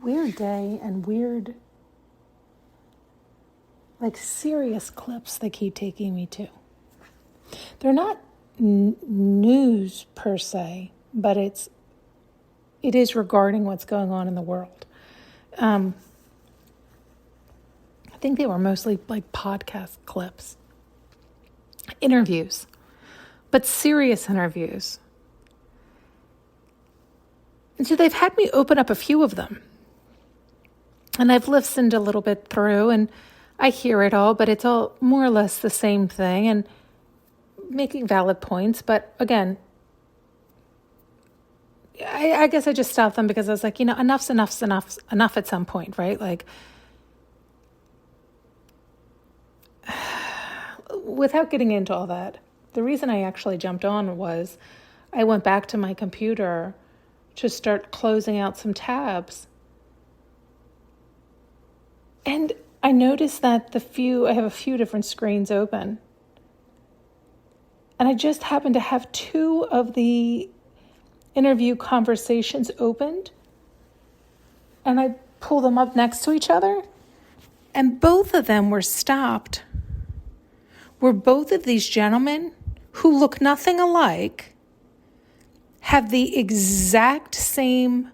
weird day and weird, like serious clips they keep taking me to. They're not news per se, but it is regarding what's going on in the world. I think they were mostly like podcast clips, interviews, but serious interviews. And so they've had me open up a few of them. And I've listened a little bit through and I hear it all, but it's all more or less the same thing and making valid points. But again, I guess I just stopped them because I was like, enough's enough at some point, right? Like, without getting into all that, the reason I actually jumped on was I went back to my computer to start closing out some tabs. And I noticed that I have a few different screens open. And I just happened to have two of the interview conversations opened. And I pull them up next to each other. And both of them were stopped. Where both of these gentlemen, who look nothing alike, have the exact same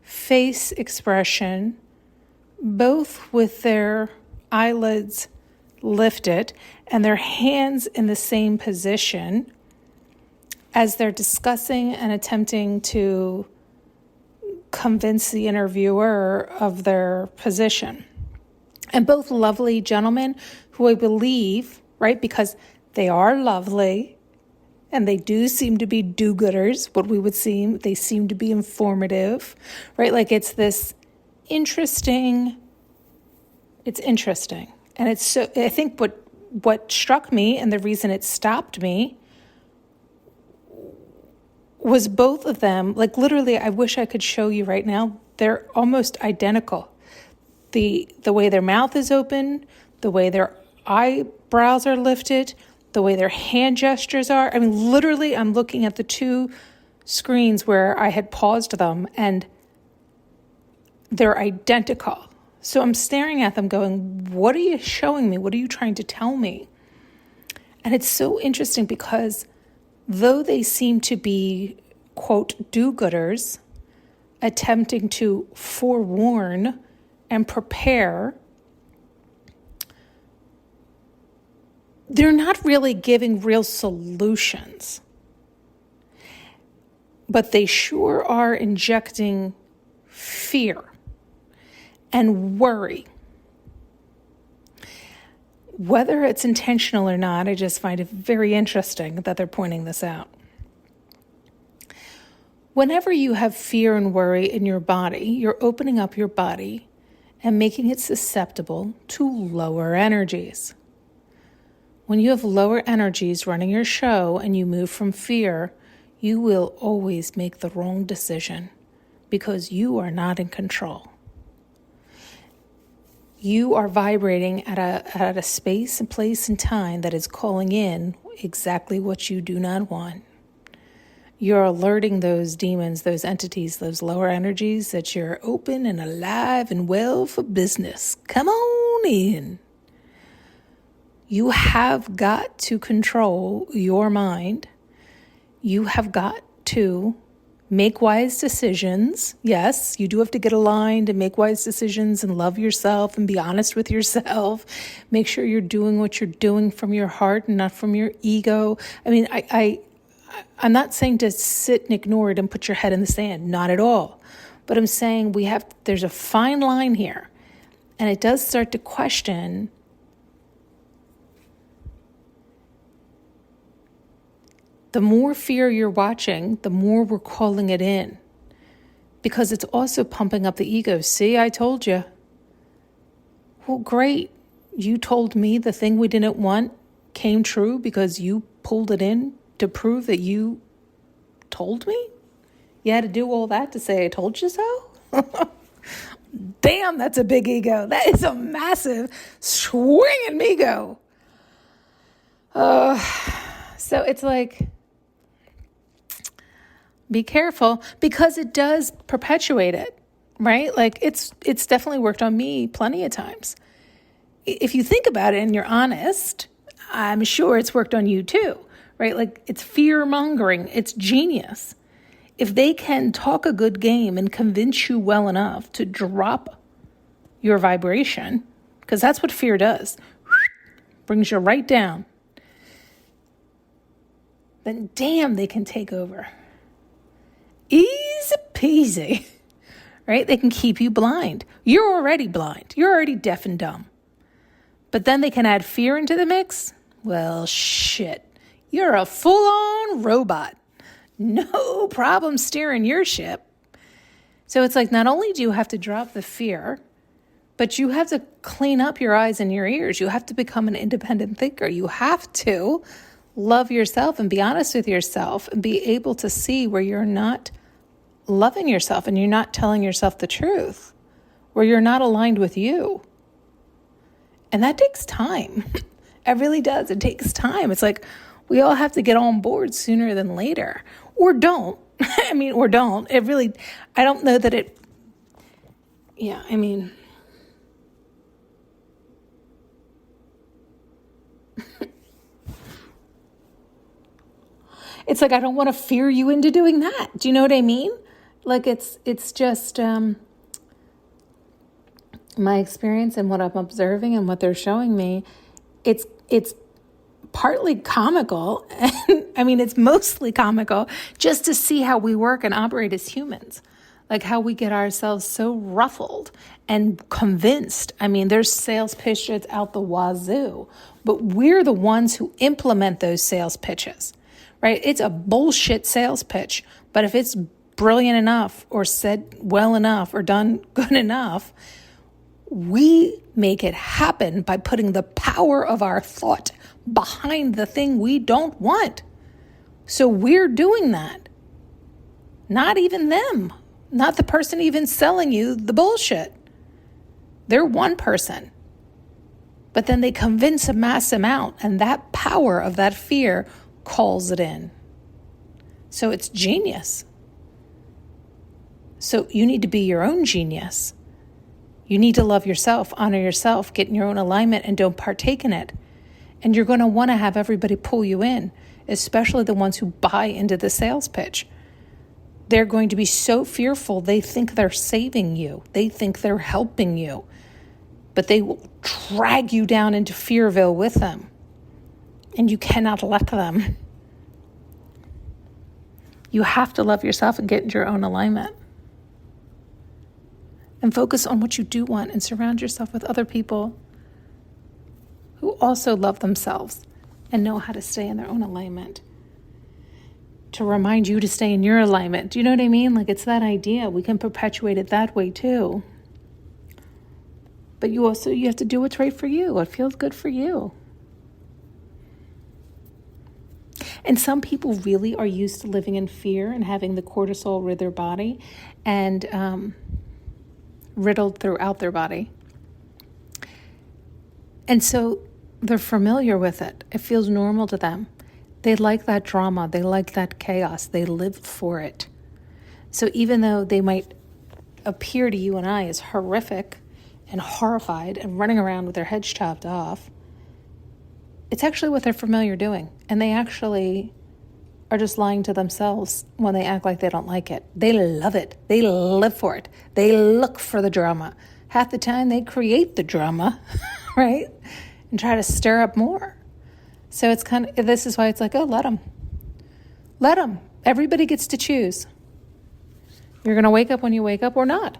face expression, both with their eyelids lifted and their hands in the same position as they're discussing and attempting to convince the interviewer of their position. And both lovely gentlemen who I believe, right, because they are lovely and they do seem to be do-gooders, they seem to be informative, right? Like it's interesting. And it's so, I think what struck me and the reason it stopped me was both of them, like literally, I wish I could show you right now, they're almost identical. The way their mouth is open, the way their eyebrows are lifted, the way their hand gestures are. I mean, literally, I'm looking at the two screens where I had paused them, and they're identical. So I'm staring at them going, what are you showing me? What are you trying to tell me? And it's so interesting because though they seem to be, quote, do-gooders, attempting to forewarn and prepare, they're not really giving real solutions. But they sure are injecting fear and worry. Whether it's intentional or not, I just find it very interesting that they're pointing this out. Whenever you have fear and worry in your body, you're opening up your body and making it susceptible to lower energies. When you have lower energies running your show and you move from fear, you will always make the wrong decision because you are not in control. You are vibrating at a space and place and time that is calling in exactly what you do not want. You're alerting those demons, those entities, those lower energies that you're open and alive and well for business. Come on in. You have got to control your mind. You have got to make wise decisions. Yes, you do have to get aligned and make wise decisions and love yourself and be honest with yourself. Make sure you're doing what you're doing from your heart and not from your ego. I mean, I'm not saying to sit and ignore it and put your head in the sand. Not at all. But I'm saying there's a fine line here. And it does start to question the more fear you're watching, the more we're calling it in. Because it's also pumping up the ego. See, I told you. Well, great. You told me the thing we didn't want came true because you pulled it in to prove that you told me? You had to do all that to say I told you so? Damn, that's a big ego. That is a massive swinging ego. So it's like, be careful because it does perpetuate it, right? Like it's definitely worked on me plenty of times. If you think about it and you're honest, I'm sure it's worked on you too, right? Like it's fear mongering. It's genius. If they can talk a good game and convince you well enough to drop your vibration, because that's what fear does, brings you right down, then damn, they can take over. Easy peasy, right? They can keep you blind. You're already blind. You're already deaf and dumb. But then they can add fear into the mix. Well, shit. You're a full-on robot. No problem steering your ship. So it's like not only do you have to drop the fear, but you have to clean up your eyes and your ears. You have to become an independent thinker. You have to love yourself and be honest with yourself and be able to see where you're not loving yourself and you're not telling yourself the truth, where you're not aligned with you. And that takes time. It really does. It takes time. It's like we all have to get on board sooner than later. Or don't. Or don't. It really, I don't know that it, it's like I don't want to fear you into doing that. Do you know what I mean? Like it's just my experience and what I'm observing and what they're showing me. It's partly comical. And it's mostly comical just to see how we work and operate as humans. Like how we get ourselves so ruffled and convinced. There's sales pitches out the wazoo, but we're the ones who implement those sales pitches, right? It's a bullshit sales pitch, but if it's brilliant enough or said well enough or done good enough, we make it happen by putting the power of our thought behind the thing we don't want. So we're doing that. Not even them. Not the person even selling you the bullshit. They're one person. But then they convince a mass amount, and that power of that fear calls it in. So it's genius. So you need to be your own genius. You need to love yourself, honor yourself, get in your own alignment, and don't partake in it. And you're going to want to have everybody pull you in, especially the ones who buy into the sales pitch. They're going to be so fearful, they think they're saving you. They think they're helping you. But they will drag you down into Fearville with them. And you cannot let them. You have to love yourself and get into your own alignment. And focus on what you do want and surround yourself with other people who also love themselves and know how to stay in their own alignment. To remind you to stay in your alignment. Do you know what I mean? Like it's that idea. We can perpetuate it that way too. But you have to do what's right for you. What feels good for you. And some people really are used to living in fear and having the cortisol rid their body and riddled throughout their body. And so they're familiar with it. It feels normal to them. They like that drama. They like that chaos. They live for it. So even though they might appear to you and I as horrific and horrified and running around with their heads chopped off, it's actually what they're familiar doing. And they actually are just lying to themselves when they act like they don't like it. They love it. They live for it. They look for the drama. Half the time they create the drama, right? And try to stir up more. So it's this is why it's like, let them. Let them. Everybody gets to choose. You're going to wake up when you wake up or not.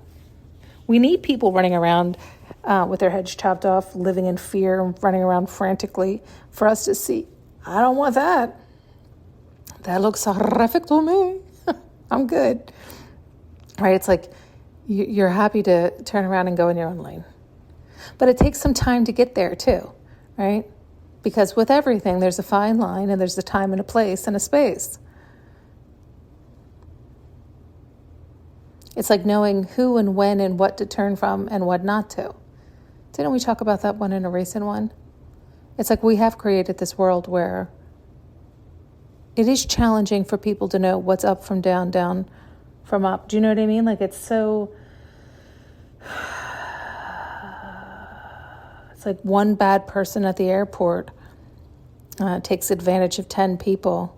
We need people running around with their heads chopped off, living in fear, running around frantically for us to see. I don't want that. That looks horrific to me. I'm good. Right? It's like you're happy to turn around and go in your own lane. But it takes some time to get there too, right? Because with everything, there's a fine line and there's a time and a place and a space. It's like knowing who and when and what to turn from and what not to. Didn't we talk about that one in a recent one? It's like we have created this world where it is challenging for people to know what's up from down, down from up. Do you know what I mean? Like it's so It's like one bad person at the airport takes advantage of 10 people.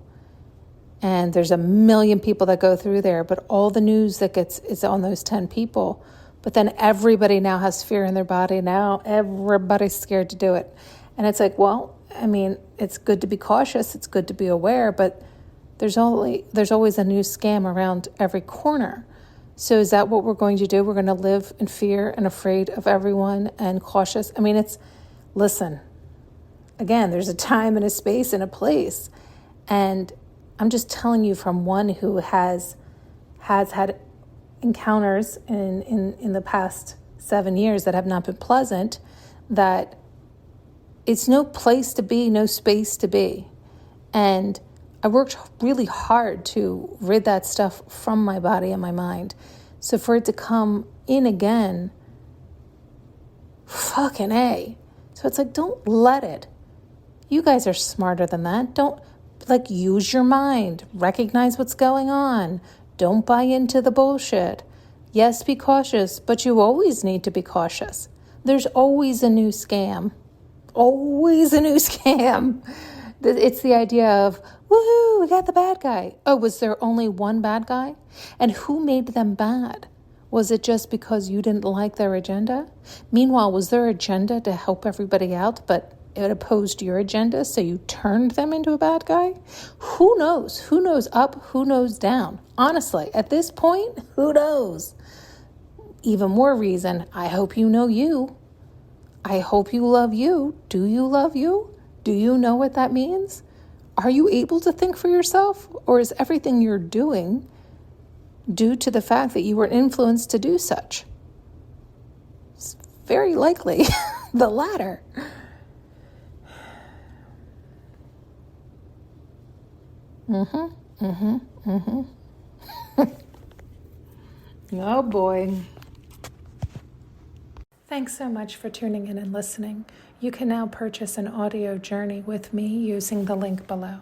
And there's a million people that go through there, but all the news that gets is on those 10 people. But then everybody now has fear in their body. Now everybody's scared to do it. And it's like, well, I mean, it's good to be cautious. It's good to be aware, but there's always a new scam around every corner. So is that what we're going to do? We're going to live in fear and afraid of everyone and cautious. I mean, listen, again, there's a time and a space and a place. And I'm just telling you from one who has had encounters in the past 7 years that have not been pleasant, that it's no place to be, no space to be. And I worked really hard to rid that stuff from my body and my mind. So for it to come in again, fucking A. So it's like, don't let it. You guys are smarter than that. Don't, use your mind. Recognize what's going on. Don't buy into the bullshit. Yes, be cautious, but you always need to be cautious. There's always a new scam. Always a new scam. It's the idea of, woohoo, we got the bad guy. Oh, was there only one bad guy? And who made them bad? Was it just because you didn't like their agenda? Meanwhile, was their agenda to help everybody out, but it opposed your agenda, so you turned them into a bad guy? Who knows? Who knows up? Who knows down? Honestly, at this point, who knows? Even more reason, I hope you know you. I hope you love you. Do you love you? Do you know what that means? Are you able to think for yourself? Or is everything you're doing due to the fact that you were influenced to do such? It's very likely the latter. Oh boy. Thanks so much for tuning in and listening. You can now purchase an audio journey with me using the link below.